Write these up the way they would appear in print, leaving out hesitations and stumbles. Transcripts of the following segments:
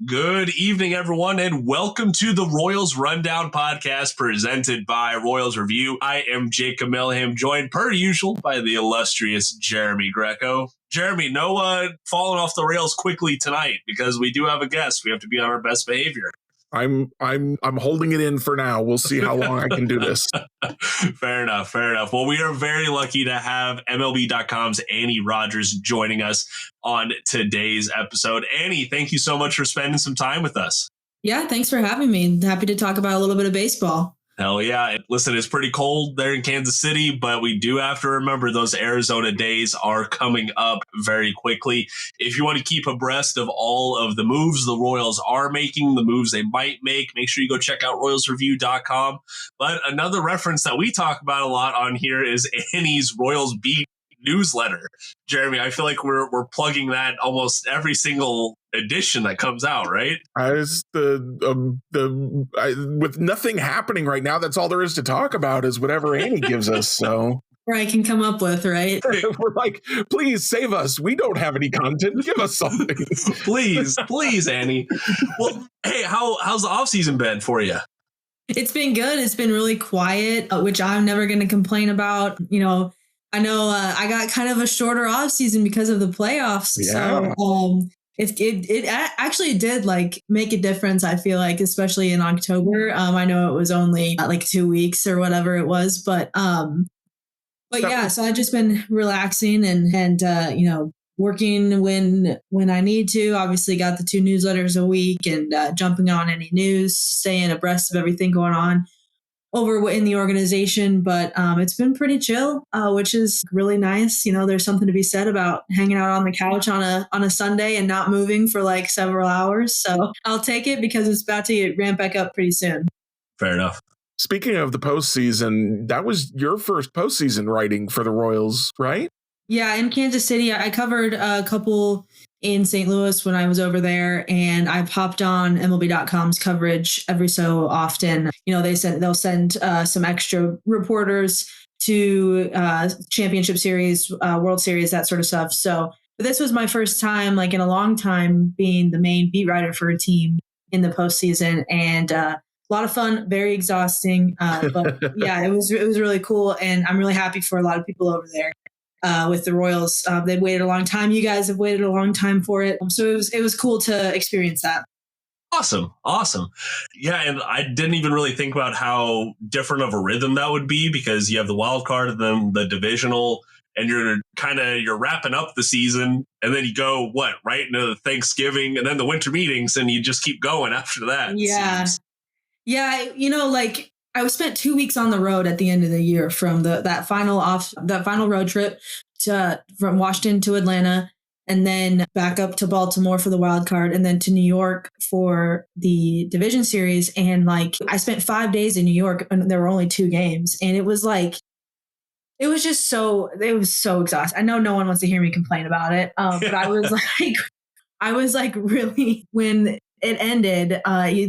Good evening, everyone, and welcome to the Royals Rundown podcast presented by Royals Review. I am Jacob Milham, joined per usual by the illustrious Jeremy Greco. Jeremy, no falling off the rails quickly tonight because we do have a guest. We have to be on our best behavior. I'm holding it in for now. We'll see how long I can do this. Fair enough. Well, we are very lucky to have MLB.com's Annie Rogers joining us on today's episode. Annie, thank you so much for spending some time with us. Yeah, thanks for having me. Happy to talk about a little bit of baseball. Hell yeah. Listen, it's pretty cold there in Kansas City, but we do have to remember those Arizona days are coming up very quickly. If you want to keep abreast of all of the moves the Royals are making, the moves they might make sure you go check out royalsreview.com. But another reference that we talk about a lot on here is Annie's Royals Beat newsletter. Jeremy, I feel like we're plugging that almost every single edition that comes out, right? With nothing happening right now, that's all there is to talk about is whatever Annie gives us. So or I can come up with, right? We're like, please save us. We don't have any content. Give us something. please, Annie. Well, hey, how's the offseason been for you? It's been good. It's been really quiet, which I'm never going to complain about. You know, I I got kind of a shorter offseason because of the playoffs. Yeah. So it actually did like make a difference, I feel like, especially in October. I know it was only like 2 weeks or whatever it was, but yeah, so I've just been relaxing and working when I need to. Obviously got the 2 newsletters a week and jumping on any news, staying abreast of everything going on over in the organization, but it's been pretty chill, which is really nice. You know, there's something to be said about hanging out on the couch on a Sunday and not moving for like several hours. So I'll take it because it's about to ramp back up pretty soon. Fair enough. Speaking of the postseason, that was your first postseason writing for the Royals, right? Yeah, in Kansas City, I covered a couple in St. Louis when I was over there, and I've hopped on MLB.com's coverage every so often. You know, they'll send some extra reporters to championship series, World Series, that sort of stuff. So this was my first time, like in a long time, being the main beat writer for a team in the postseason, and a lot of fun, very exhausting. But yeah, it was really cool, and I'm really happy for a lot of people over there. With the Royals, they've waited a long time. You guys have waited a long time for it. So it was cool to experience that. Awesome. Yeah, and I didn't even really think about how different of a rhythm that would be because you have the wild card and then the divisional, and you're wrapping up the season, and then you go right into Thanksgiving and then the winter meetings, and you just keep going after that. Yeah. Yeah, like I spent 2 weeks on the road at the end of the year from that final road trip from Washington to Atlanta, and then back up to Baltimore for the wild card, and then to New York for the division series. And like I spent 5 days in New York, and there were only 2 games, and it was so exhausting. I know no one wants to hear me complain about it, but I was like really when it ended,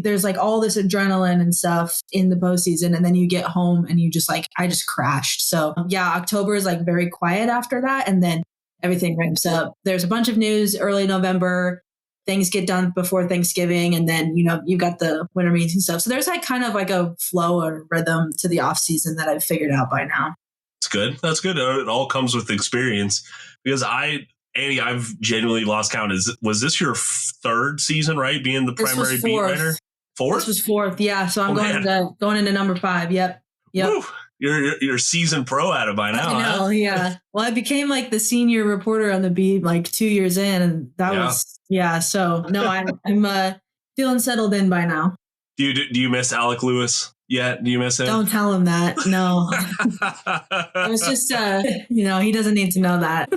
there's like all this adrenaline and stuff in the postseason, and then you get home and you just I just crashed. So yeah, October is like very quiet after that, and then everything ramps up. There's a bunch of news early November. Things get done before Thanksgiving, and then you've got the winter meetings and stuff. So there's like kind of like a flow or rhythm to the off season that I've figured out by now. That's good. It all comes with experience because Annie, I've genuinely lost count. Was this your 3rd season, right? Being the primary beat writer? 4th? This was 4th, yeah. So I'm going into number 5. Yep. Woo. You're seasoned pro at it by now. I know, yeah. Well, I became like the senior reporter on the beat like 2 years in, and that was So no, I'm feeling settled in by now. Do you miss Alec Lewis yet? Do you miss him? Don't tell him that. No. It was just he doesn't need to know that.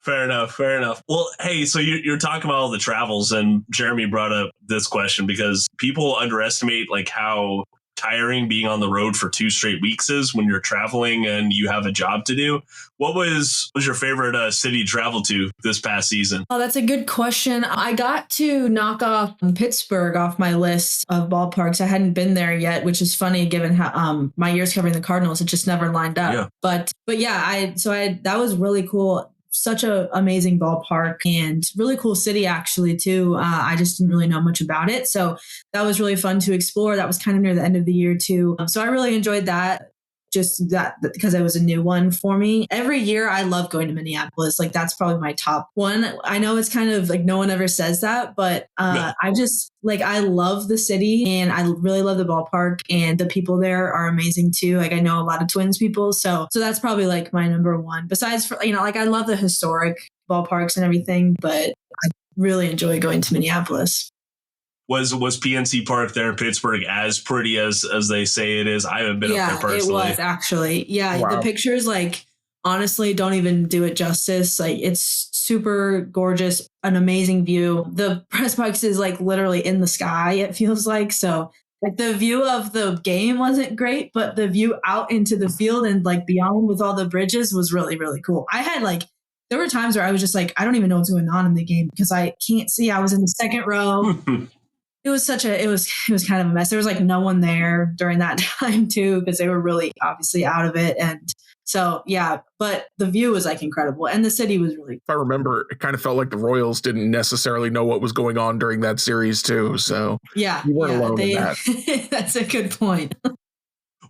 Fair enough. Well, hey, so you're talking about all the travels, and Jeremy brought up this question because people underestimate like how tiring being on the road for 2 straight weeks is when you're traveling and you have a job to do. What was your favorite city to travel to this past season? Oh, that's a good question. I got to knock off Pittsburgh off my list of ballparks. I hadn't been there yet, which is funny given how my years covering the Cardinals, it just never lined up. Yeah. But yeah, that was really cool. such a amazing ballpark and really cool city actually too. I just didn't really know much about it. So that was really fun to explore. That was kind of near the end of the year too. So I really enjoyed that. Just that because it was a new one for me. Every year I love going to Minneapolis. Like that's probably my top one. I know it's kind of like no one ever says that, but I just like I love the city and I really love the ballpark and the people there are amazing too. Like I know a lot of Twins people. So that's probably like my number one. Besides for like I love the historic ballparks and everything, but I really enjoy going to Minneapolis. Was PNC Park there in Pittsburgh as pretty as they say it is? I haven't been up there personally. It was actually. Yeah, wow. The pictures like honestly don't even do it justice. Like it's super gorgeous, an amazing view. The press box is like literally in the sky, it feels like. So like the view of the game wasn't great, but the view out into the field and like beyond with all the bridges was really, really cool. I had like there were times where I was just like, I don't even know what's going on in the game because I can't see. I was in the second row. It was kind of a mess. There was like no one there during that time too, because they were really obviously out of it. And so, yeah, but the view was like incredible. And the city was really If I remember, it kind of felt like the Royals didn't necessarily know what was going on during that series too. So yeah, you weren't alone in that. That's a good point.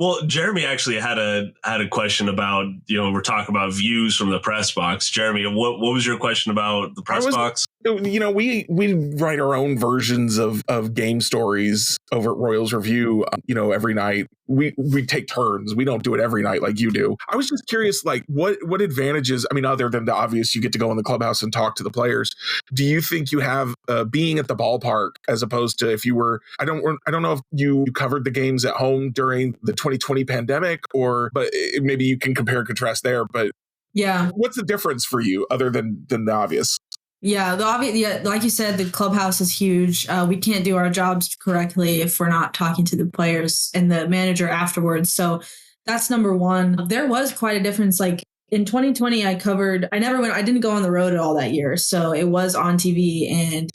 Well, Jeremy actually had a question about, we're talking about views from the press box. Jeremy, what was your question about the press box? We write our own versions of game stories over at Royals Review, every night. We take turns. We don't do it every night like you do. I was just curious, like what advantages, I mean, other than the obvious, you get to go in the clubhouse and talk to the players. Do you think you have being at the ballpark as opposed to if you were, I don't know if you covered the games at home during the 2020 pandemic but maybe you can compare and contrast there, but yeah. What's the difference for you other than the obvious? Yeah, like you said, the clubhouse is huge. We can't do our jobs correctly if we're not talking to the players and the manager afterwards. So that's number one. There was quite a difference. Like in 2020, I didn't go on the road at all that year. So it was on TV and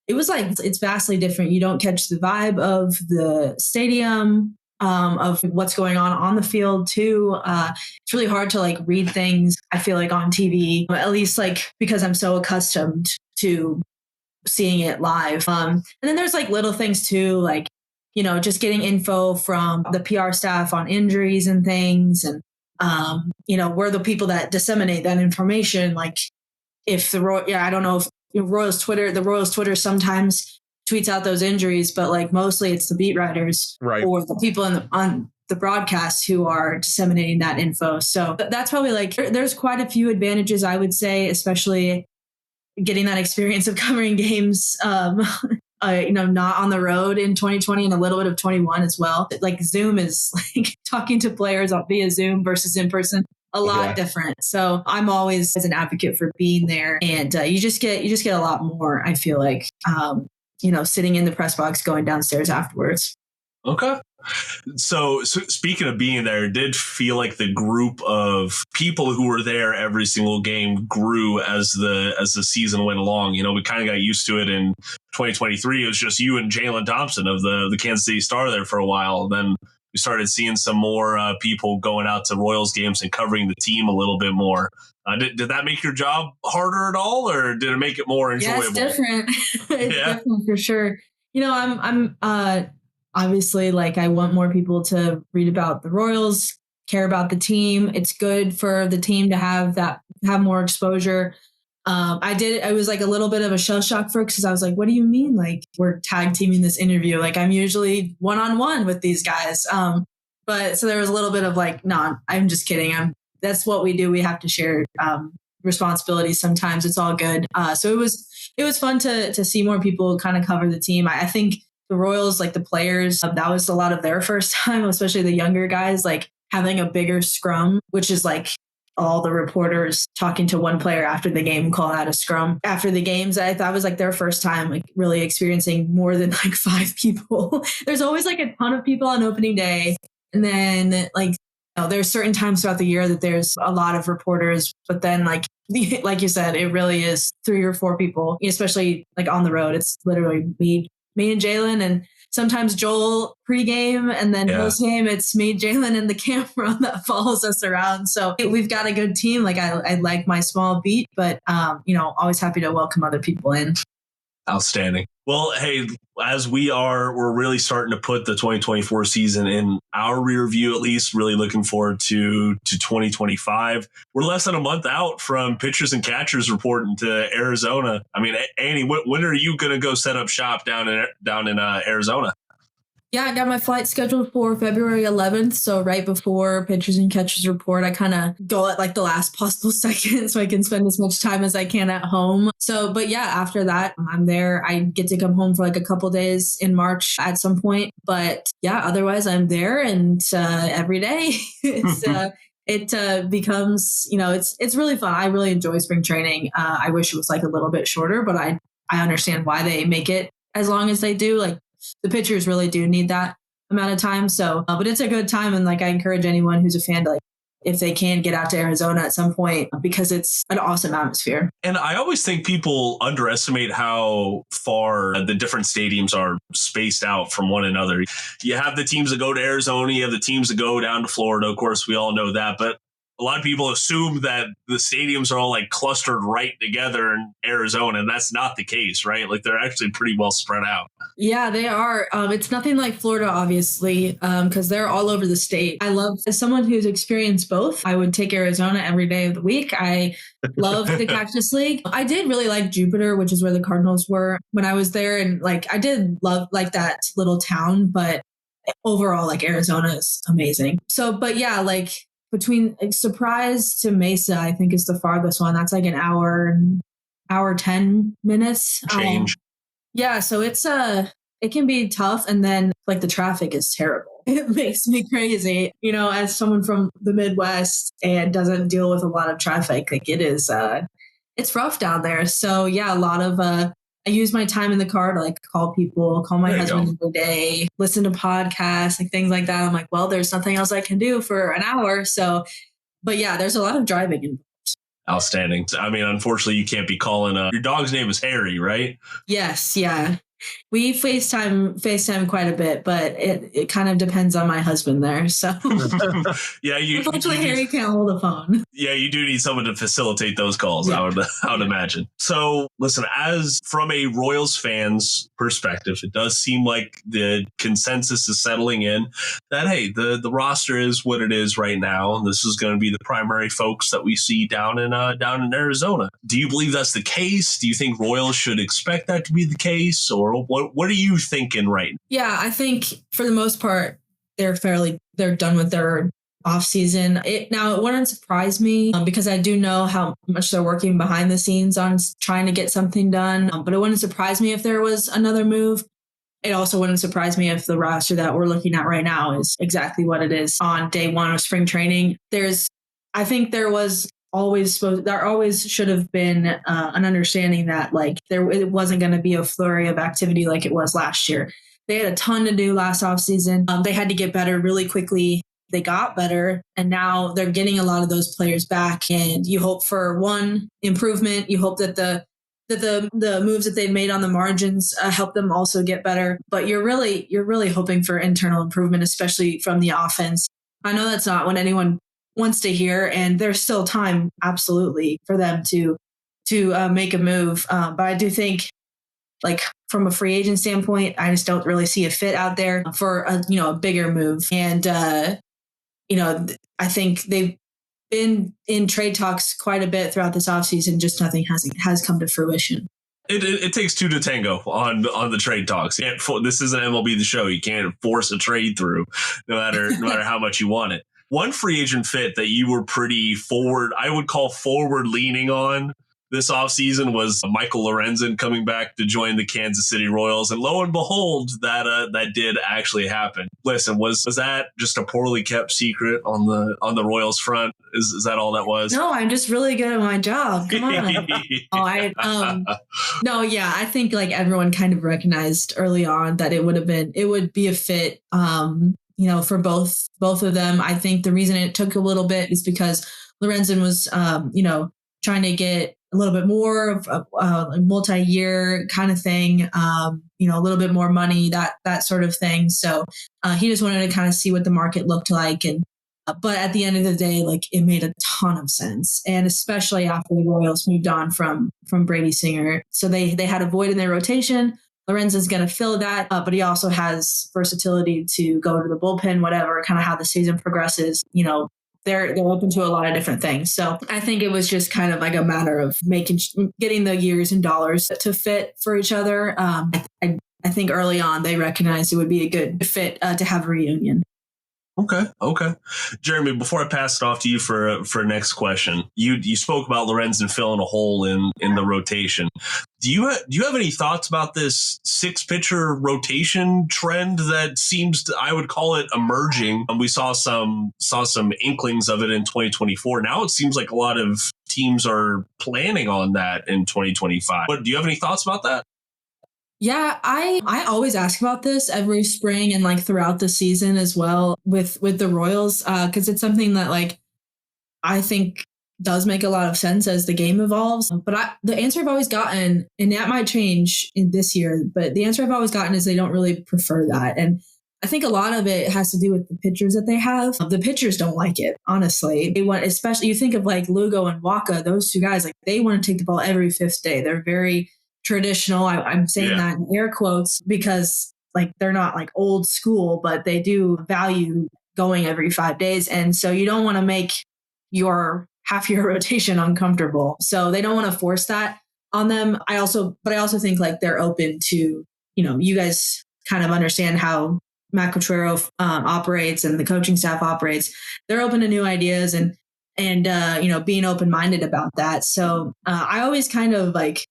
it was like, it's vastly different. You don't catch the vibe of the stadium, of what's going on the field too. It's really hard to like read things, I feel like on TV, at least like because I'm so accustomed to seeing it live. And then there's like little things too, like, just getting info from the PR staff on injuries and things. And, we're the people that disseminate that information. Like if I don't know if the Royals Twitter sometimes tweets out those injuries, but like mostly it's the beat writers or the people on the broadcast who are disseminating that info. So that's probably like, there's quite a few advantages, I would say, especially getting that experience of covering games, not on the road in 2020 and a little bit of 21 as well. Like Zoom is like talking to players via Zoom versus in person. A lot different. So I'm always an advocate for being there, and you just get a lot more, I feel like, sitting in the press box, going downstairs afterwards. Okay. So speaking of being there, it did feel like the group of people who were there every single game grew as the season went along. We kind of got used to it in 2023. It was just you and Jalen Thompson of the Kansas City Star there for a while. Then we started seeing some more people going out to Royals games and covering the team a little bit more. Did that make your job harder at all, or did it make it more enjoyable? Yeah, it's different. It's different for sure. I'm obviously like I want more people to read about the Royals, care about the team. It's good for the team to have more exposure. I was like a little bit of a shell shock for it because I was like, what do you mean? Like we're tag teaming this interview? Like I'm usually one-on-one with these guys. But so there was a little bit of like, no, I'm just kidding. That's what we do. We have to share responsibilities. Sometimes it's all good. So it was fun to see more people kind of cover the team. I think the Royals, like the players, that was a lot of their first time, especially the younger guys, like having a bigger scrum, which is like all the reporters talking to one player after the game, calling out a scrum after the games. I thought was like their first time, like really experiencing more than like 5 people. There's always like a ton of people on opening day. And then like, there's certain times throughout the year that there's a lot of reporters, but then like you said, it really is 3 or 4 people, especially like on the road. It's literally me me and Jalen, and sometimes Joel pregame, and then postgame, it's me, Jalen, and the camera that follows us around. So we've got a good team. Like I like my small beat, but always happy to welcome other people in. Outstanding. Well, hey, as we're really starting to put the 2024 season in our rear view, at least really looking forward to 2025. We're less than a month out from pitchers and catchers reporting to Arizona. I mean, Annie, when are you going to go set up shop down in Arizona? Yeah, I got my flight scheduled for February 11th. So right before pitchers and catchers report, I kind of go at like the last possible second so I can spend as much time as I can at home. So, but yeah, after that, I'm there. I get to come home for like a couple days in March at some point. But yeah, otherwise I'm there and every day it becomes, it's really fun. I really enjoy spring training. I wish it was like a little bit shorter, but I understand why they make it as long as they do. Like, the pitchers really do need that amount of time. So, but it's a good time. And like, I encourage anyone who's a fan to, like, if they can, get out to Arizona at some point, because it's an awesome atmosphere. And I always think people underestimate how far the different stadiums are spaced out from one another. You have the teams that go to Arizona, you have the teams that go down to Florida. Of course, we all know that. But a lot of people assume that the stadiums are all like clustered right together in Arizona, and that's not the case, right? Like, they're actually pretty well spread out. Yeah, they are. It's nothing like Florida, obviously, because they're all over the state. I love, as someone who's experienced both, I would take Arizona every day of the week. I love the Cactus League. I did really like Jupiter, which is where the Cardinals were when I was there. And like, I did love like that little town, but overall, like, Arizona is amazing. So, but yeah, like, between Surprise to Mesa, I think is the farthest one. That's like an hour 10 minutes. Change. Yeah, so it can be tough, and then like the traffic is terrible. It makes me crazy, as someone from the Midwest and doesn't deal with a lot of traffic. Like, it is, it's rough down there. So yeah, a lot of I use my time in the car to like call people, call my husband every day, listen to podcasts, like things like that. I'm like, well, there's nothing else I can do for an hour. So, but yeah, there's a lot of driving involved. Outstanding. I mean, unfortunately, you can't be calling. Your dog's name is Harry, right? Yes. Yeah. We FaceTime quite a bit, but it kind of depends on my husband there. So yeah, unfortunately, Harry can't hold a phone. Yeah, you do need someone to facilitate those calls. Yeah. I would imagine. So listen, as from a Royals fan's perspective, it does seem like the consensus is settling in that, hey, the roster is what it is right now, and this is going to be the primary folks that we see down in Arizona. Do you believe that's the case? Do you think Royals should expect that to be the case, or what are you thinking right now? Yeah, I think for the most part, they're done with their offseason. It wouldn't surprise me because I do know how much they're working behind the scenes on trying to get something done. But it wouldn't surprise me if there was another move. It also wouldn't surprise me if the roster that we're looking at right now is exactly what it is on day one of spring training. I think there always should have been an understanding that like it wasn't going to be a flurry of activity like it was last year. They had a ton to do last offseason. They had to get better really quickly. They got better, and now they're getting a lot of those players back. And you hope for one improvement. You hope that the moves that they've made on the margins help them also get better. But you're really hoping for internal improvement, especially from the offense. I know that's not what anyone wants to hear, and there's still time, absolutely, for them to make a move. But I do think, like, from a free agent standpoint, I just don't really see a fit out there for a bigger move. And I think they've been in trade talks quite a bit throughout this offseason. Just nothing has come to fruition. It takes two to tango on the trade talks. This isn't MLB The Show. You can't force a trade through, no matter how much you want it. One free agent fit that you were pretty I would call forward leaning on this offseason was Michael Lorenzen coming back to join the Kansas City Royals. And lo and behold, that did actually happen. Listen, was that just a poorly kept secret on the Royals front? Is that all that was? No, I'm just really good at my job. Come on. No, yeah, I think like everyone kind of recognized early on that it would be a fit. For both of them. I think the reason it took a little bit is because Lorenzen was, trying to get a little bit more of a multi-year kind of thing. a little bit more money, that sort of thing. So he just wanted to kind of see what the market looked like. And but at the end of the day, like it made a ton of sense. And especially after the Royals moved on from Brady Singer. So they had a void in their rotation. Lorenzen's going to fill that, but he also has versatility to go to the bullpen, whatever, kind of how the season progresses. They're open to a lot of different things. So I think it was just kind of like a matter of getting the years and dollars to fit for each other. I think early on they recognized it would be a good fit to have a reunion. Okay. Jeremy, before I pass it off to you for next question, you spoke about Lorenzen filling a hole in the rotation. Do you have any thoughts about this 6-pitcher rotation trend that seems to, I would call it, emerging? We saw some inklings of it in 2024. Now it seems like a lot of teams are planning on that in 2025. But do you have any thoughts about that? Yeah, I always ask about this every spring and like throughout the season as well with the Royals, because it's something that like I think does make a lot of sense as the game evolves. But the answer I've always gotten, and that might change in this year, but the answer I've always gotten is they don't really prefer that. And I think a lot of it has to do with the pitchers that they have. The pitchers don't like it, honestly. They want, especially you think of like Lugo and Waka, those two guys, like they want to take the ball every 5th day. They're very traditional. I'm saying that in air quotes because like they're not like old school, but they do value going every 5 days. And so you don't want to make your half your rotation uncomfortable. So they don't want to force that on them. I also think like they're open to, you guys kind of understand how Matt Quatrero operates and the coaching staff operates. They're open to new ideas and being open-minded about that. So I always kind of like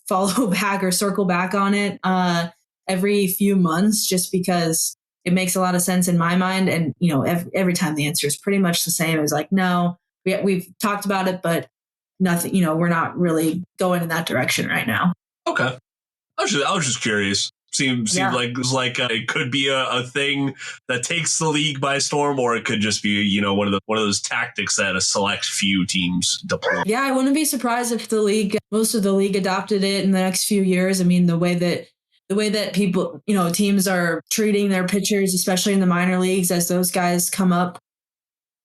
follow back or circle back on it every few months just because it makes a lot of sense in my mind. And, every time the answer is pretty much the same. It's like, no, we've talked about it, but nothing, we're not really going in that direction right now. Okay. I was just curious. Seems like it could be a thing that takes the league by storm, or it could just be one of those tactics that a select few teams deploy. Yeah, I wouldn't be surprised if most of the league adopted it in the next few years. I mean, the way that people, teams are treating their pitchers, especially in the minor leagues, as those guys come up,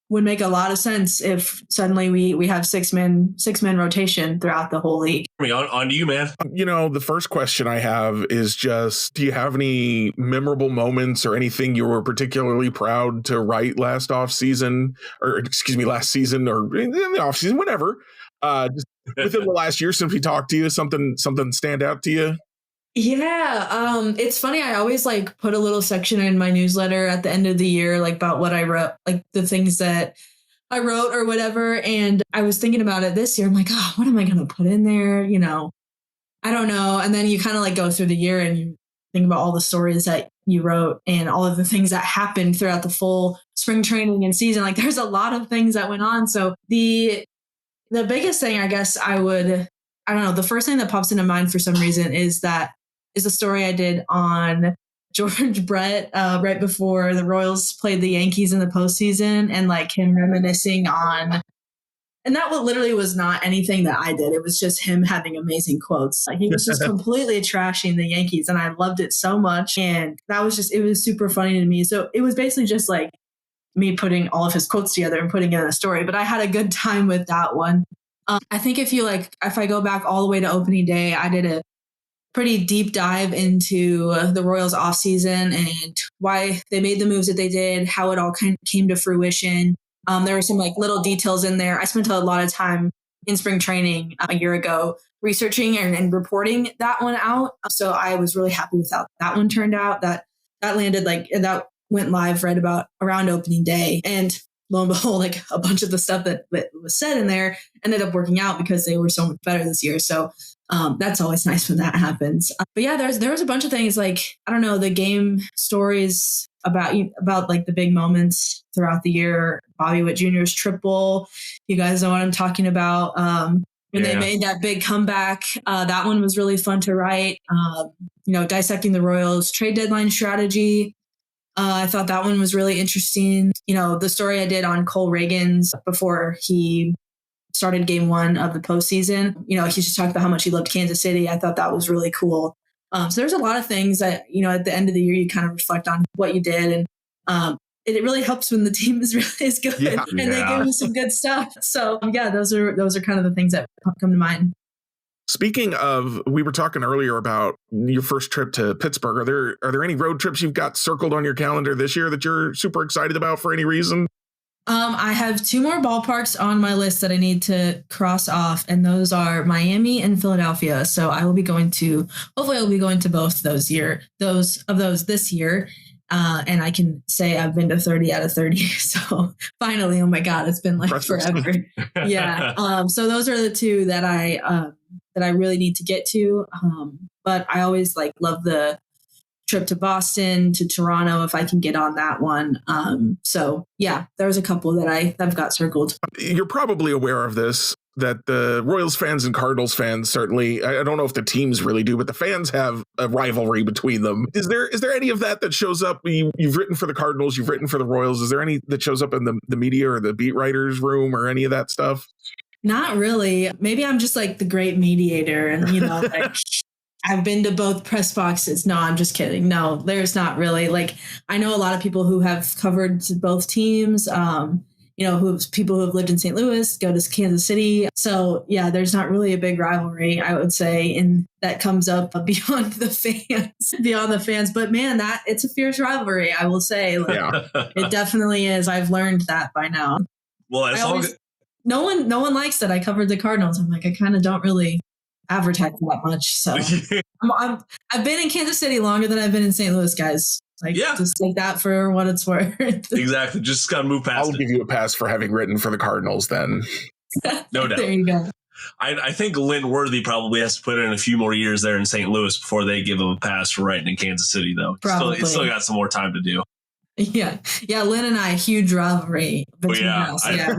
would make a lot of sense if suddenly we have six-man rotation throughout the whole league. On to you, man. The first question I have is just, do you have any memorable moments or anything you were particularly proud to write last season or in the off season, whatever, just within the last year since we talked to you, something stand out to you? Yeah, it's funny. I always like put a little section in my newsletter at the end of the year, like about what I wrote, like the things that I wrote or whatever. And I was thinking about it this year. I'm like, oh, what am I going to put in there? I don't know. And then you kind of like go through the year and you think about all the stories that you wrote and all of the things that happened throughout the full spring training and season. Like there's a lot of things that went on. So the biggest thing, I guess I don't know. The first thing that pops into mind for some reason is a story I did on George Brett right before the Royals played the Yankees in the postseason and like him reminiscing on, and that literally was not anything that I did. It was just him having amazing quotes. Like he was just completely trashing the Yankees and I loved it so much. And it was super funny to me. So it was basically just like me putting all of his quotes together and putting it in a story, but I had a good time with that one. I think if I go back all the way to opening day, I did a pretty deep dive into the Royals offseason and why they made the moves that they did, how it all kind of came to fruition. There were some like little details in there. I spent a lot of time in spring training a year ago researching and reporting that one out. So I was really happy with how that one turned out. That landed that went live right about around opening day. And lo and behold, like a bunch of the stuff that was said in there ended up working out because they were so much better this year. So that's always nice when that happens. But yeah, there was a bunch of things like, I don't know, the game stories about like the big moments throughout the year. Bobby Witt Jr.'s triple. You guys know what I'm talking about. When they made that big comeback, that one was really fun to write. Dissecting the Royals trade deadline strategy. I thought that one was really interesting. The story I did on Cole Reagans before he started game one of the postseason. He just talked about how much he loved Kansas City. I thought that was really cool. So there's a lot of things that, at the end of the year, you kind of reflect on what you did. And it really helps when the team is good and they give you some good stuff. So those are kind of the things that come to mind. Speaking of, we were talking earlier about your first trip to Pittsburgh. Are there any road trips you've got circled on your calendar this year that you're super excited about for any reason? I have 2 more ballparks on my list that I need to cross off, and those are Miami and Philadelphia. So hopefully I will be going to both those this year. And I can say I've been to 30 out of 30. So finally, oh my God, it's been like forever. Yeah. So those are the 2 that I really need to get to. But I always love the trip to Boston, to Toronto, if I can get on that one. So yeah, there's a couple that I've got circled. You're probably aware of this, that the Royals fans and Cardinals fans, certainly, I don't know if the teams really do, but the fans have a rivalry between them. Is there any of that shows up? You've written for the Cardinals, you've written for the Royals. Is there any that shows up in the media or the beat writers room or any of that stuff? Not really. Maybe I'm just the great mediator and, I've been to both press boxes. No, I'm just kidding. No, there's not really. I know a lot of people who have covered both teams, people who have lived in St. Louis, go to Kansas City. So yeah, there's not really a big rivalry, I would say, and that comes up beyond the fans. But man, it's a fierce rivalry, I will say. It definitely is. I've learned that by now. Well, no one likes that I covered the Cardinals. I'm I kind of don't really advertise that much. So I've been in Kansas City longer than I've been in St. Louis, guys. Just take that for what it's worth. Exactly. Just got to move past I'll give you a pass for having written for the Cardinals then. No doubt. There you go. I think Lynn Worthy probably has to put in a few more years there in St. Louis before they give him a pass for writing in Kansas City, though. Still got some more time to do. Yeah. Lynn and I, huge rivalry between us. Yeah,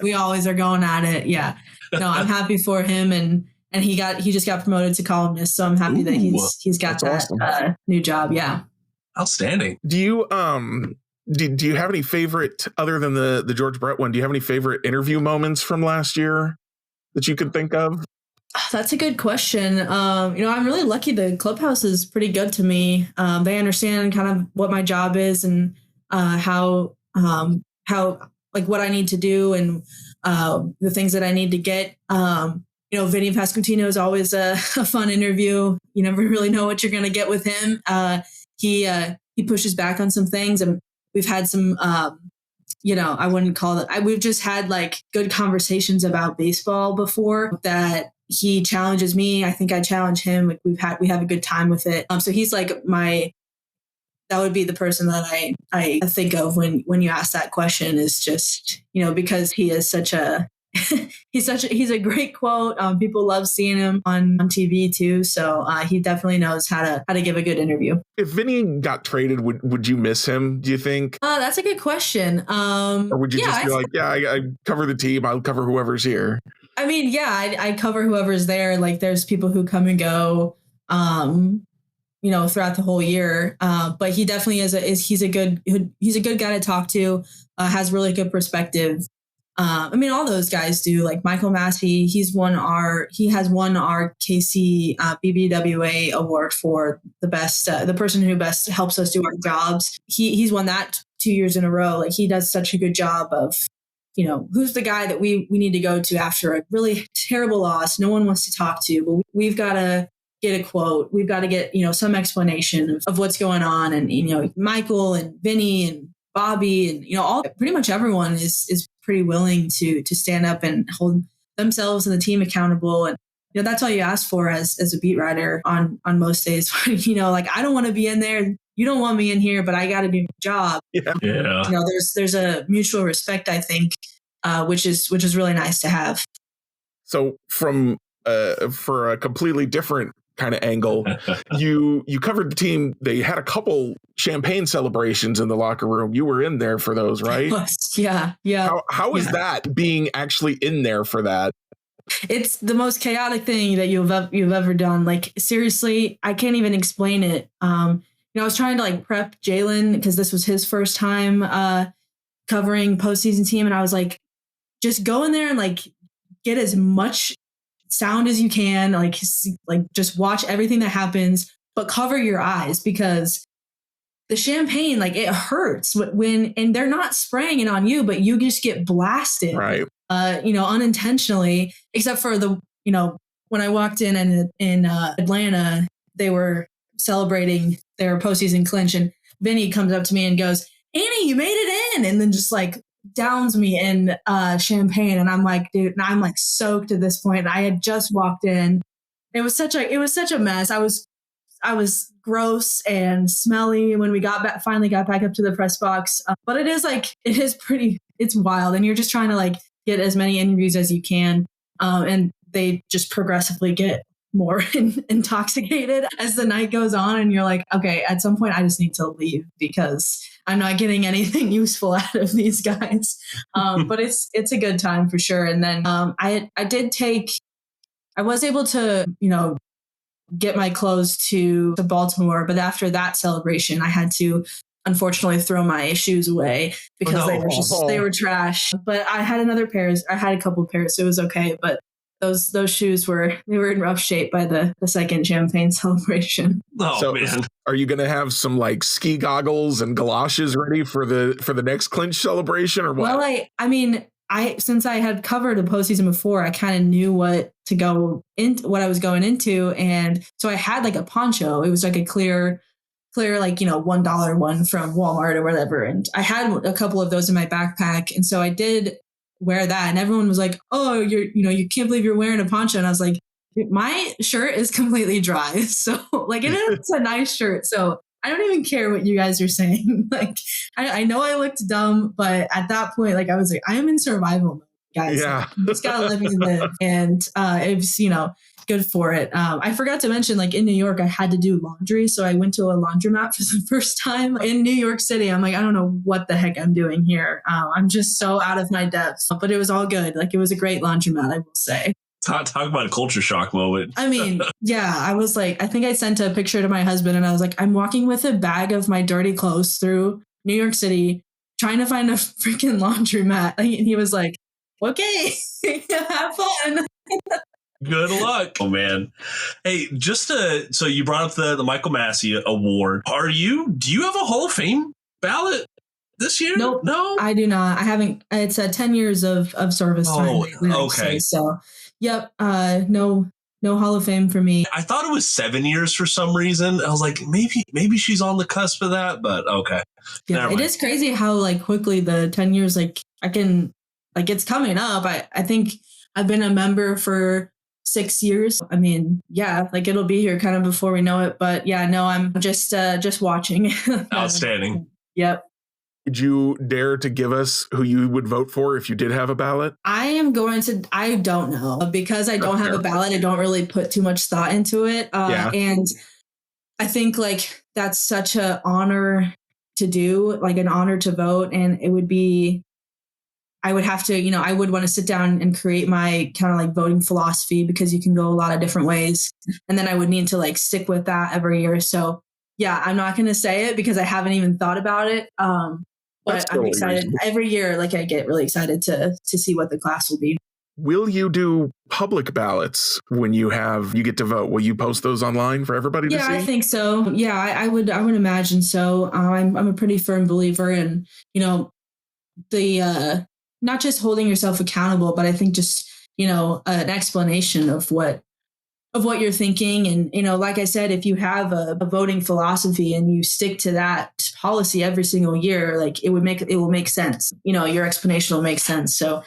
we always are going at it. Yeah. No, I'm happy for him, and he just got promoted to columnist, so I'm happy that he's got that awesome. New job. Yeah. Outstanding. Do you do you have any favorite, other than the George Brett one? Do you have any favorite interview moments from last year that you could think of? That's a good question. I'm really lucky. The clubhouse is pretty good to me. They understand kind of what my job is and how what I need to do and the things that I need to get. Vinny Pasquantino is always a fun interview. You never really know what you're going to get with him. He pushes back on some things, and we've had some, I wouldn't call it. We've just had good conversations about baseball before that. He challenges me. I think I challenge him. We have a good time with it. So he's that would be the person that I think of when you ask that question, is just, because he is such a, he's a great quote. People love seeing him on TV too. So he definitely knows how to give a good interview. If Vinny got traded, would you miss him, do you think? That's a good question. Or would you just be I cover the team, I'll cover whoever's here? I mean, I cover whoever's there. There's people who come and go, throughout the whole year. But he definitely he's a good guy to talk to, has really good perspective. All those guys do. Michael Massey, he has won our KC BBWA award for the person who best helps us do our jobs. He's won that 2 years in a row. He does such a good job of, who's the guy that we need to go to after a really terrible loss. No one wants to talk to, but we've got to get a quote. We've got to get, some explanation of what's going on. And, Michael and Vinny and Bobby and, pretty much everyone is pretty willing to stand up and hold themselves and the team accountable. And, that's all you ask for as a beat writer on most days. I don't want to be in there. You don't want me in here, but I got to do my job. Yeah. There's a mutual respect, I think, which is really nice to have. So for a completely different kind of angle, you covered the team. They had a couple champagne celebrations in the locker room. You were in there for those, right? Yeah. How is that, being actually in there for that? It's the most chaotic thing that you've ever done. Seriously, I can't even explain it. I was trying to prep Jalen because this was his first time covering postseason team, and I was just go in there and get as much sound as you can, just watch everything that happens, but cover your eyes because the champagne, like it hurts when, and they're not spraying it on you, but you just get blasted, Right. Unintentionally, except for when I walked in Atlanta, they were celebrating their postseason clinch, and Vinny comes up to me and goes, "Annie, you made it in," and then just like downs me in champagne, and I'm like, dude, and I'm like soaked at this point. I had just walked in. It was such a mess. I was gross and smelly when we finally got back up to the press box. But it's wild, and you're just trying to like get as many interviews as you can, and they just progressively get more intoxicated as the night goes on, and you're like, okay, at some point I just need to leave because I'm not getting anything useful out of these guys. But it's a good time for sure. And then I was able to get my clothes to Baltimore, but after that celebration I had to unfortunately throw my shoes away because they were trash. But I had a couple of pairs, so it was okay. But those shoes were in rough shape by the second champagne celebration. Oh, man. Are you going to have some like ski goggles and galoshes ready for the next clinch celebration or what? Well, since I had covered a postseason before, I kind of knew what I was going into, and so I had like a poncho. It was like a clear like $1 one from Walmart or whatever, and I had a couple of those in my backpack, and so I did wear that, and everyone was like, "Oh, you can't believe you're wearing a poncho," and I was like, my shirt is completely dry, so like it's a nice shirt, so I don't even care what you guys are saying. Like, I know I looked dumb, but at that point, like I was like, I am in survival mode, guys. Yeah. Like, you just gotta let me live, and it was good for it. I forgot to mention, like in New York, I had to do laundry, so I went to a laundromat for the first time in New York City. I'm like, I don't know what the heck I'm doing here. I'm just so out of my depths, but it was all good. Like it was a great laundromat, I will say. Talk about a culture shock moment. I mean, yeah, I was like, I think I sent a picture to my husband and I was like, I'm walking with a bag of my dirty clothes through New York City, trying to find a freaking laundromat. And he was like, okay, have fun. Good luck. Oh, man. Hey, so you brought up the Michael Massey Award. Do you have a Hall of Fame ballot this year? Nope. No, I do not. I haven't. It's 10 years of service time. Okay. So, yep. No Hall of Fame for me. I thought it was 7 years for some reason. I was like, maybe she's on the cusp of that, but okay. Yeah, it is crazy how like quickly the 10 years, like I can, like it's coming up. I think I've been a member for 6 years. I mean, yeah, like it'll be here kind of before we know it. But yeah, no, I'm just watching. Outstanding. Yep. Did you dare to give us who you would vote for if you did have a ballot? I don't know, because I don't have a ballot. I don't really put too much thought into it. And I think like that's such an honor to do, like an honor to vote. And it would be, I would have to, I would want to sit down and create my kind of like voting philosophy, because you can go a lot of different ways. And then I would need to like stick with that every year. So yeah, I'm not going to say it because I haven't even thought about it. But I'm excited every year. Like I get really excited to see what the class will be. Will you do public ballots when you get to vote? Will you post those online for everybody to see? Yeah, I think so. Yeah, I would imagine so. I'm a pretty firm believer in, the not just holding yourself accountable, but I think just, an explanation of what you're thinking. And, like I said, if you have a voting philosophy and you stick to that policy every single year, like it will make sense. Your explanation will make sense. So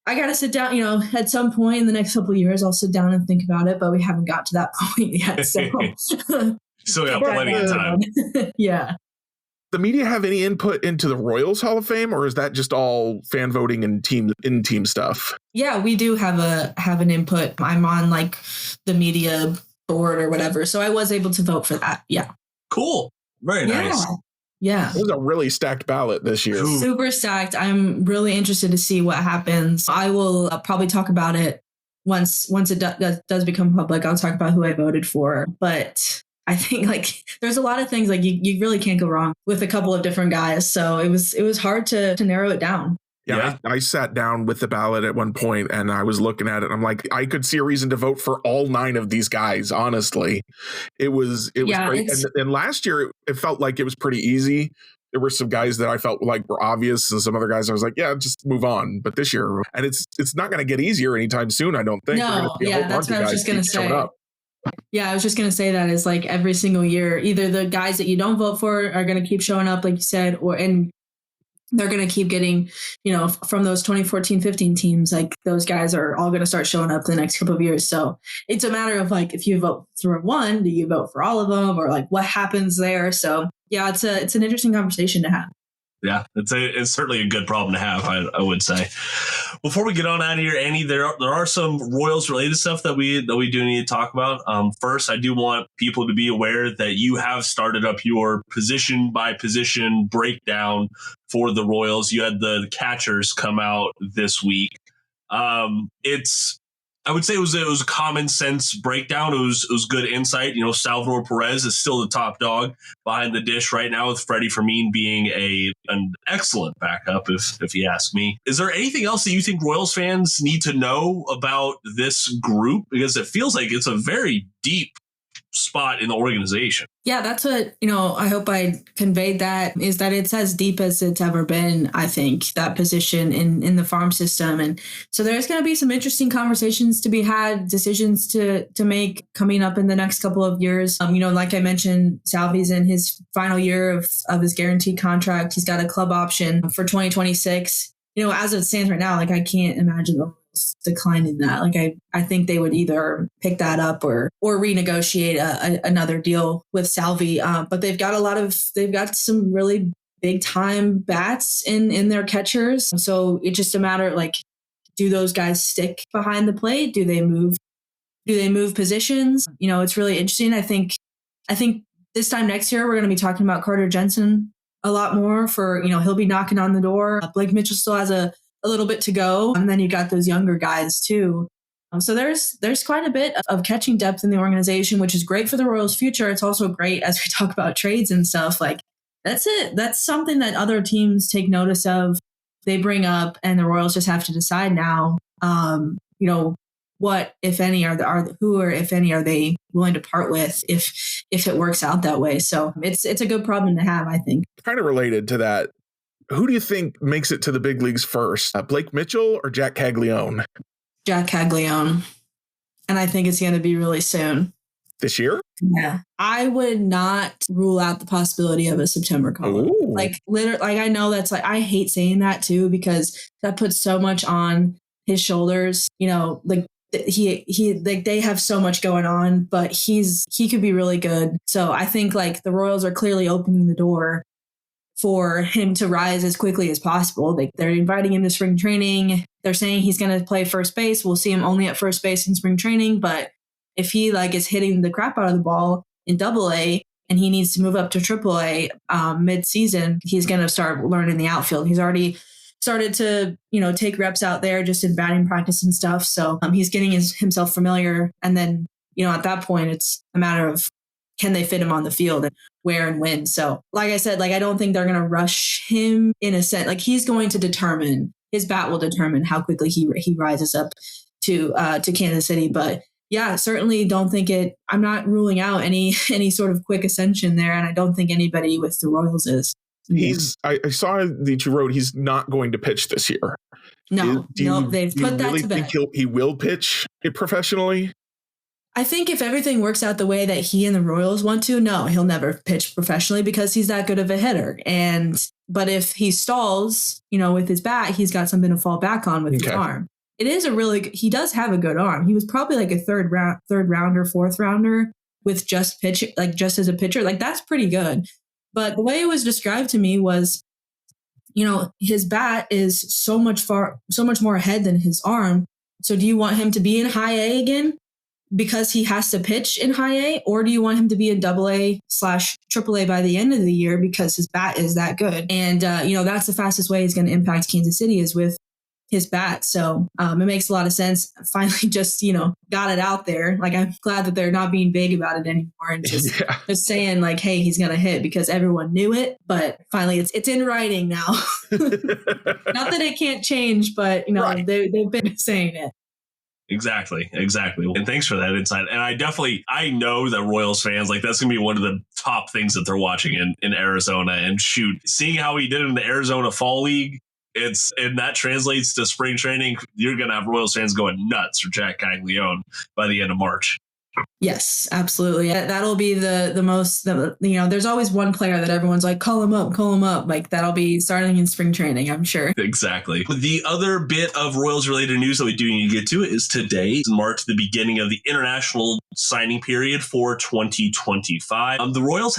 I got to sit down, at some point in the next couple of years, I'll sit down and think about it, but we haven't got to that point yet. So still got plenty of time. Yeah. The media have any input into the Royals Hall of Fame, or is that just all fan voting and team stuff? Yeah, we do have an input. I'm on like the media board or whatever, so I was able to vote for that. Yeah. Cool. Very nice. Yeah. It was a really stacked ballot this year. Super stacked. I'm really interested to see what happens. I will probably talk about it once it does become public. I'll talk about who I voted for, but I think like there's a lot of things like you really can't go wrong with a couple of different guys. So it was hard to narrow it down. Yeah, I sat down with the ballot at one point and I was looking at it. And I'm like, I could see a reason to vote for all 9 of these guys. Honestly, it was great. And last year it felt like it was pretty easy. There were some guys that I felt like were obvious, and some other guys I was like, yeah, just move on. But this year, and it's not going to get easier anytime soon. I don't think. No, that's what I was just going to say. Yeah, I was just going to say that is like every single year, either the guys that you don't vote for are going to keep showing up, like you said, and they're going to keep getting, from those 2014-15 teams, like those guys are all going to start showing up the next couple of years. So it's a matter of like, if you vote for one, do you vote for all of them, or like what happens there? So yeah, it's an interesting conversation to have. Yeah, it's certainly a good problem to have, I would say. Before we get on out of here, Annie, there are some Royals related stuff that we do need to talk about. First, I do want people to be aware that you have started up your position by position breakdown for the Royals. You had the catchers come out this week. I would say it was a common sense breakdown. It was good insight. Salvador Perez is still the top dog behind the dish right now, with Freddie Fermin being an excellent backup, if you ask me. Is there anything else that you think Royals fans need to know about this group? Because it feels like it's a very deep spot in the organization. Yeah, that's what, I hope I conveyed that, is that it's as deep as it's ever been, I think, that position in the farm system. And so there's going to be some interesting conversations to be had, decisions to make coming up in the next couple of years. Like I mentioned, Salvy's in his final year of his guaranteed contract. He's got a club option for 2026. As it stands right now, like I can't imagine the declining that. Like I think they would either pick that up or renegotiate another deal with Salvy. But they've got some really big time bats in their catchers. So it's just a matter like, do those guys stick behind the plate? Do they move positions? It's really interesting. I think this time next year, we're going to be talking about Carter Jensen a lot more for, he'll be knocking on the door. Blake Mitchell still has a little bit to go. And then you got those younger guys too. So there's quite a bit of catching depth in the organization, which is great for the Royals' future. It's also great as we talk about trades and stuff. Like that's it. That's something that other teams take notice of. They bring up, and the Royals just have to decide now. What, if any, if any, are they willing to part with if it works out that way? So it's a good problem to have, I think. Kind of related to that, who do you think makes it to the big leagues first, Blake Mitchell or Jack Caglione? Jack Caglione. And I think it's going to be really soon. This year? Yeah. I would not rule out the possibility of a September call. Like, literally, like I know that's like, I hate saying that too, because that puts so much on his shoulders. Like they have so much going on, but he could be really good. So I think like the Royals are clearly opening the door for him to rise as quickly as possible. They're inviting him to spring training. They're saying he's going to play first base. We'll see him only at first base in spring training. But if he like is hitting the crap out of the ball in AA and he needs to move up to AAA mid-season, he's going to start learning the outfield. He's already started to, take reps out there just in batting practice and stuff. So he's getting himself familiar. And then, at that point, it's a matter of, can they fit him on the field and where and when? So like I said, like, I don't think they're going to rush him in a sense. Like his bat will determine how quickly he rises up to Kansas City. But yeah, certainly don't think I'm not ruling out any sort of quick ascension there. And I don't think anybody with the Royals is. I saw that you wrote he's not going to pitch this year. No, they've put that to bed. He will pitch it professionally? I think if everything works out the way that he and the Royals want to, no, he'll never pitch professionally because he's that good of a hitter. But if he stalls, with his bat, he's got something to fall back on with his arm. It is he does have a good arm. He was probably like a third rounder, fourth rounder with just as a pitcher. Like that's pretty good. But the way it was described to me was, his bat is so much more ahead than his arm. So do you want him to be in high A again because he has to pitch in high A, or do you want him to be in AA/AAA by the end of the year because his bat is that good? And, that's the fastest way he's going to impact Kansas City is with his bat. So it makes a lot of sense. Finally, just, got it out there. Like, I'm glad that they're not being vague about it anymore and just saying like, hey, he's going to hit, because everyone knew it. But finally, it's in writing now. Not that it can't change, but, Right. they've been saying it. Exactly. And thanks for that insight. And I know that Royals fans, like, that's going to be one of the top things that they're watching in Arizona. And shoot, seeing how he did in the Arizona Fall League, and that translates to spring training. You're going to have Royals fans going nuts for Jack Caglione by the end of March. Yes, absolutely. That'll be the most, there's always one player that everyone's like, call him up. Like, that'll be starting in spring training, I'm sure. Exactly. The other bit of Royals related news that we do need to get to is today marks the beginning of the international signing period for 2025. The Royals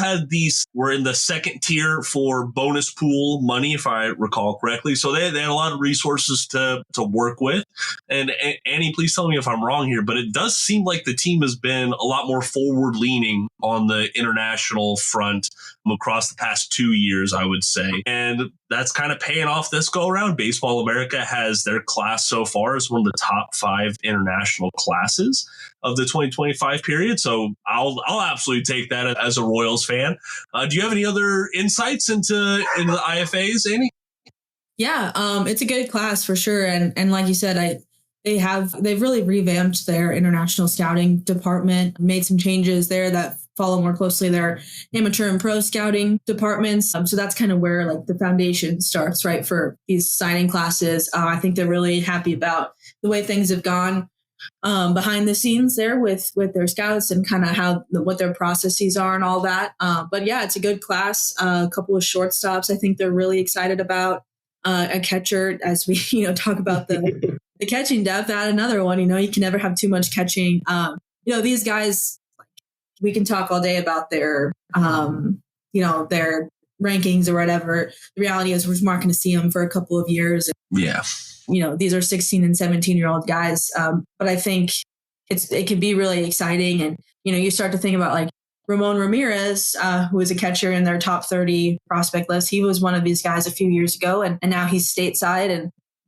were in the second tier for bonus pool money, if I recall correctly. So they had a lot of resources to work with. And Annie, please tell me if I'm wrong here, but it does seem like the team has been a lot more forward leaning on the international front across the past 2 years, I would say. And that's kind of paying off this go around. Baseball America has their class so far as one of the top 5 international classes of the 2025 period. So I'll absolutely take that as a Royals fan. Do you have any other insights into the IFAs, Annie? Yeah, it's a good class for sure. And like you said, they've really revamped their international scouting department, made some changes there that follow more closely their amateur and pro scouting departments. So that's kind of where like the foundation starts, right, for these signing classes. I think they're really happy about the way things have gone behind the scenes there with their scouts and kind of what their processes are and all that. But yeah, it's a good class. A couple of shortstops I think they're really excited about. A catcher, as we talk about the catching depth, add another one. You can never have too much catching. These guys, we can talk all day about their their rankings or whatever. The reality is we're not going to see them for a couple of years. Yeah. These are 16 and 17-year-old guys. But I think it can be really exciting. And, you start to think about like Ramon Ramirez, who was a catcher in their top 30 prospect list. He was one of these guys a few years ago, and now he's stateside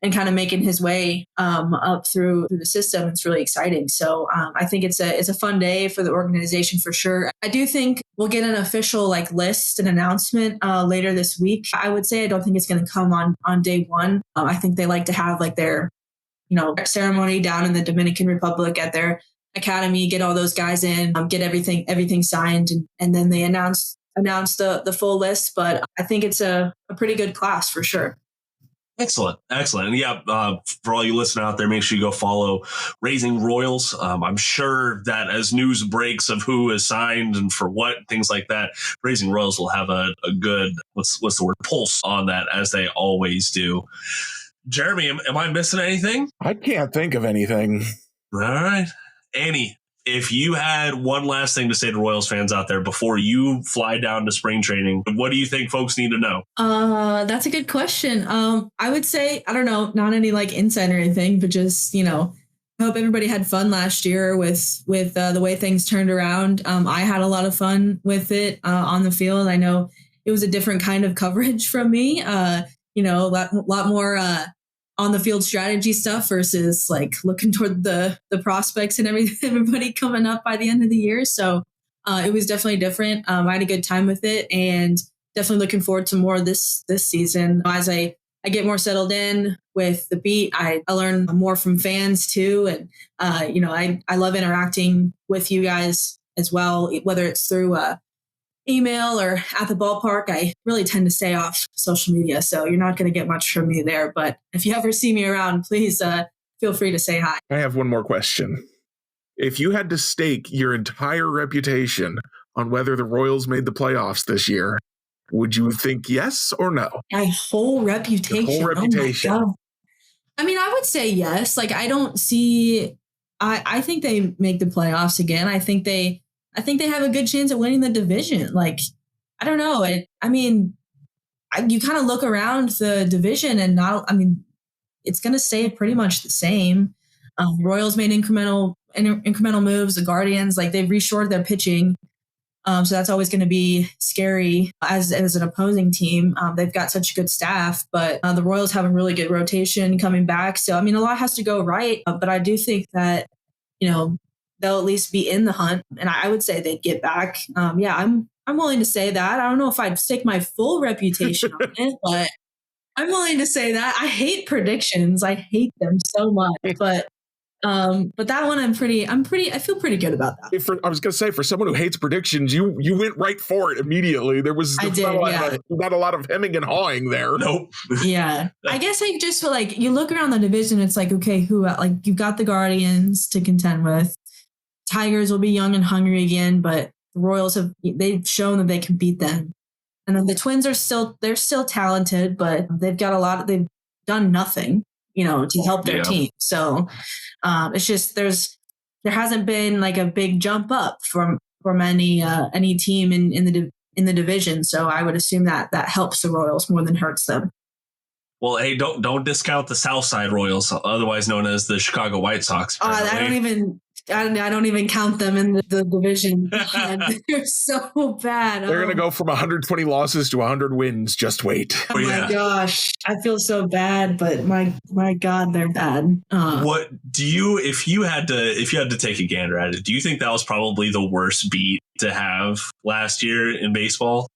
and kind of making his way up through the system. It's really exciting. So I think it's a fun day for the organization for sure. I do think we'll get an official like list and announcement later this week. I would say I don't think it's going to come on day one. I think they like to have like their ceremony down in the Dominican Republic at their academy, get all those guys in, get everything signed, and then they announce the full list. But I think it's a pretty good class for sure. Excellent. And yeah, for all you listening out there, make sure you go follow Raising Royals. I'm sure that as news breaks of who is signed and for what, things like that, Raising Royals will have a good, what's the word, pulse on that, as they always do. Jeremy, am I missing anything? I can't think of anything. All right. Annie, if you had one last thing to say to Royals fans out there before you fly down to spring training, what do you think folks need to know? That's a good question. I would say, I don't know, not any like insight or anything, but just, I hope everybody had fun last year with the way things turned around. I had a lot of fun with it on the field. I know it was a different kind of coverage from me, a lot more on the field strategy stuff versus like looking toward the prospects and everybody coming up by the end of the year. So it was definitely different. I had a good time with it and definitely looking forward to more this season. As I get more settled in with the beat, I learn more from fans too. And, I love interacting with you guys as well, whether it's through email or at the ballpark. I really tend to stay off social media, so you're not going to get much from me there. But if you ever see me around, please feel free to say hi. I have one more question. If you had to stake your entire reputation on whether the Royals made the playoffs this year, would you think yes or no? My whole reputation. Your whole reputation. Oh my God. I mean, I would say yes. Like, I don't see. I think they make the playoffs again. I think they have a good chance at winning the division. Like, I don't know. You kind of look around the division and it's going to stay pretty much the same. Royals made incremental moves. The Guardians, like, they've reshored their pitching. So that's always going to be scary as an opposing team. They've got such a good staff, but the Royals have a really good rotation coming back. So, I mean, a lot has to go right. But I do think that, they'll at least be in the hunt. And I would say they'd get back. I'm willing to say that. I don't know if I'd stake my full reputation on it, but I'm willing to say that. I hate predictions. I hate them so much. But that one I feel pretty good about that. I was going to say, for someone who hates predictions, you went right for it immediately. There was not a lot of hemming and hawing there. Nope. Yeah. I guess I just feel like you look around the division, it's like, okay, you've got the Guardians to contend with. Tigers will be young and hungry again, but the Royals they've shown that they can beat them. And then the Twins they're still talented, but they've done nothing, to help their team. So it's just there hasn't been like a big jump up from any team in the division. So I would assume that helps the Royals more than hurts them. Well, hey, don't discount the Southside Royals, otherwise known as the Chicago White Sox. I don't even count them in the division. They're so bad. They're going to go from 120 losses to 100 wins. Just wait. Oh my gosh. I feel so bad, but my God, they're bad. What do you, if you had to take a gander at it, do you think that was probably the worst beat to have last year in baseball?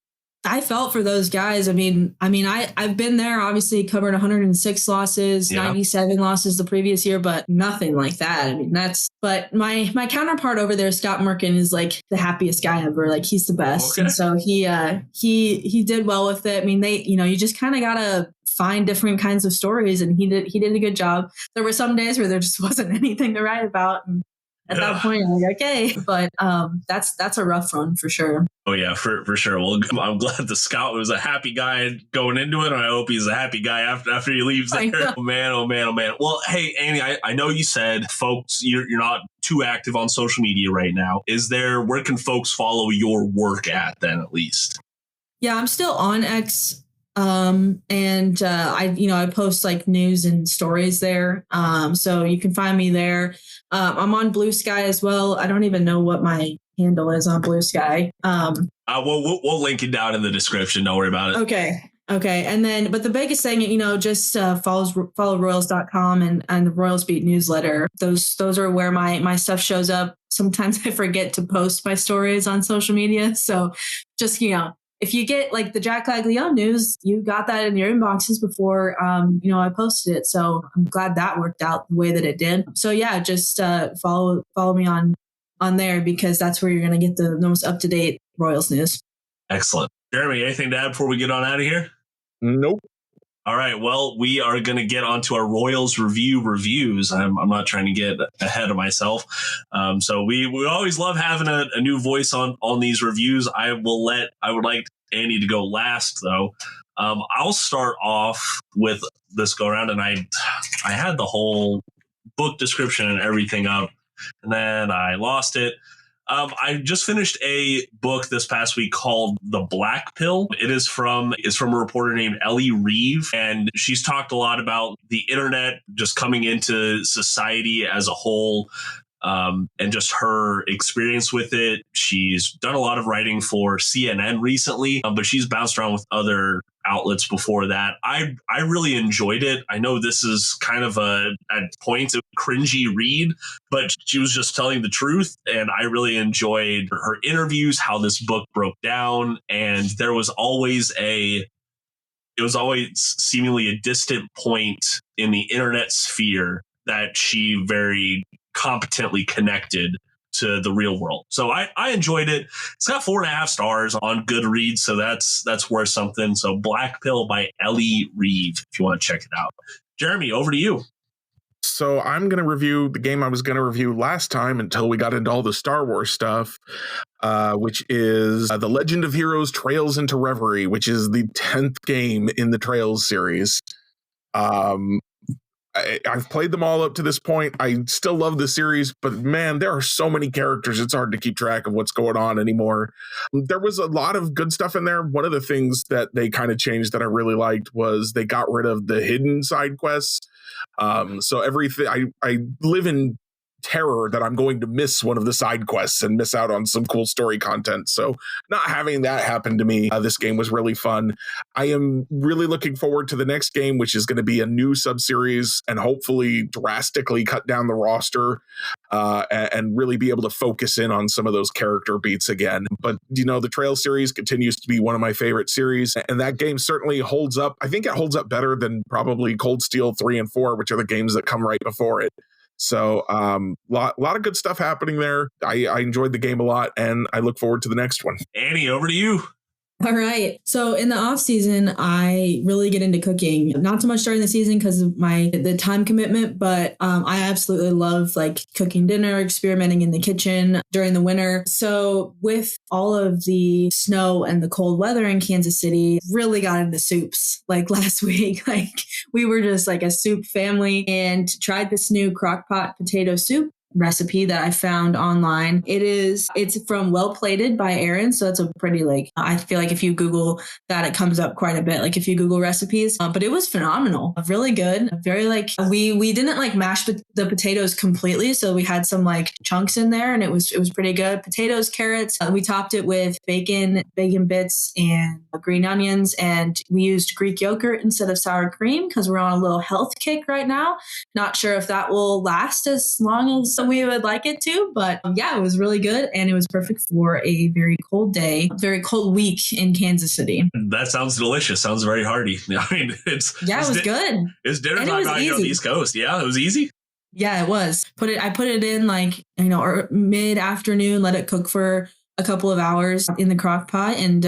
I felt for those guys. I mean, I've been there, obviously covered 106 losses, 97 losses the previous year, but nothing like that. I mean, but my counterpart over there, Scott Merkin, is like the happiest guy ever. Like, he's the best. Okay. And so he did well with it. I mean, you just kind of got to find different kinds of stories, and he did a good job. There were some days where there just wasn't anything to write about. And at that point, I'm like, okay, but that's a rough run for sure. Oh yeah, for sure. Well, I'm glad the Scout was a happy guy going into it, and I hope he's a happy guy after he leaves there. Oh man. Well, hey, Amy, I know you said folks you're not too active on social media right now. Where can folks follow your work at then, at least? Yeah, I'm still on X. I post like news and stories there. So you can find me there. I'm on Blue Sky as well. I don't even know what my handle is on Blue Sky. We'll link it down in the description. Don't worry about it. Okay. And then, but the biggest thing, just follow Royals.com and the Royals Beat newsletter. Those are where my stuff shows up. Sometimes I forget to post my stories on social media. So just, if you get like the Jack Caglione news, you got that in your inboxes before, I posted it. So I'm glad that worked out the way that it did. So yeah, just follow me on there, because that's where you're going to get the most up-to-date Royals news. Excellent. Jeremy, anything to add before we get on out of here? Nope. All right. Well, we are going to get onto our Royals reviews. I'm not trying to get ahead of myself. So we always love having a new voice on these reviews. I would like Annie to go last, though. I'll start off with this go around, and I had the whole book description and everything up, and then I lost it. I just finished a book this past week called The Black Pill. It's from a reporter named Ellie Reeve, and she's talked a lot about the internet just coming into society as a whole, and just her experience with it. She's done a lot of writing for CNN recently, but she's bounced around with other outlets before that. I really enjoyed it. I know this is kind of at points a cringy read, but she was just telling the truth, and I really enjoyed her interviews, how this book broke down, and there was always seemingly a distant point in the internet sphere that she very competently connected to the real world. So I enjoyed it. It's got 4.5 stars on Goodreads, so that's worth something. So Black Pill by Ellie Reeve, if you want to check it out. Jeremy, over to you. So I'm going to review the game I was going to review last time until we got into all the Star Wars stuff, which is The Legend of Heroes Trails into Reverie, which is the 10th game in the Trails series. I've played them all up to this point. I still love the series, but man, there are so many characters. It's hard to keep track of what's going on anymore. There was a lot of good stuff in there. One of the things that they kind of changed that I really liked was they got rid of the hidden side quests. So everything, I live in terror that I'm going to miss one of the side quests and miss out on some cool story content. So not having that happen to me, this game was really fun. I am really looking forward to the next game, which is going to be a new subseries and hopefully drastically cut down the roster and really be able to focus in on some of those character beats again. But, the Trail series continues to be one of my favorite series, and that game certainly holds up. I think it holds up better than probably Cold Steel 3 and 4, which are the games that come right before it. So lot of good stuff happening there. I enjoyed the game a lot, and I look forward to the next one. Annie, over to you. All right. So in the off season, I really get into cooking. Not so much during the season because of the time commitment, but I absolutely love like cooking dinner, experimenting in the kitchen during the winter. So with all of the snow and the cold weather in Kansas City, really got into soups like last week. Like we were just like a soup family and tried this new crock pot potato soup recipe that I found online. It's from Well Plated by Erin. So it's a pretty I feel like if you Google that, it comes up quite a bit. Like if you Google recipes, but it was phenomenal, really good. Very we didn't mash the potatoes completely. So we had some chunks in there and it was pretty good. Potatoes, carrots. We topped it with bacon bits and green onions. And we used Greek yogurt instead of sour cream because we're on a little health kick right now. Not sure if that will last as long as we would like it to, but yeah, it was really good and it was perfect for a very cold day, very cold week in Kansas City. That sounds delicious. Sounds very hearty. I mean, it was good. It's dinner time out here on the East Coast. Yeah, it was easy. Yeah, it was. I put it in or mid-afternoon, let it cook for a couple of hours in the crock pot, and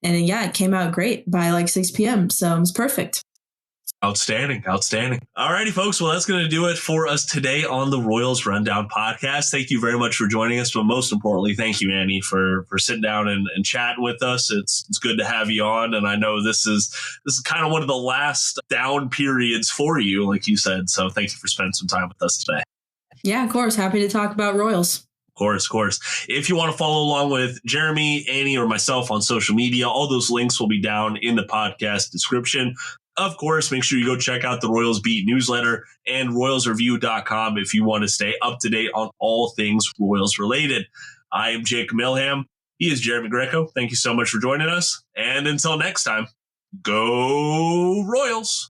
it came out great by 6 p.m. So it was perfect. Outstanding. All righty, folks. Well, that's going to do it for us today on the Royals Rundown podcast. Thank you very much for joining us. But most importantly, thank you, Annie, for sitting down and chatting with us. It's good to have you on. And I know this is kind of one of the last down periods for you, like you said. So thank you for spending some time with us today. Yeah, of course. Happy to talk about Royals. Of course. If you want to follow along with Jeremy, Annie, or myself on social media, all those links will be down in the podcast description. Of course, make sure you go check out the Royals Beat newsletter and royalsreview.com if you want to stay up to date on all things Royals related. I am Jake Milham. He is Jeremy Greco. Thank you so much for joining us. And until next time, go Royals.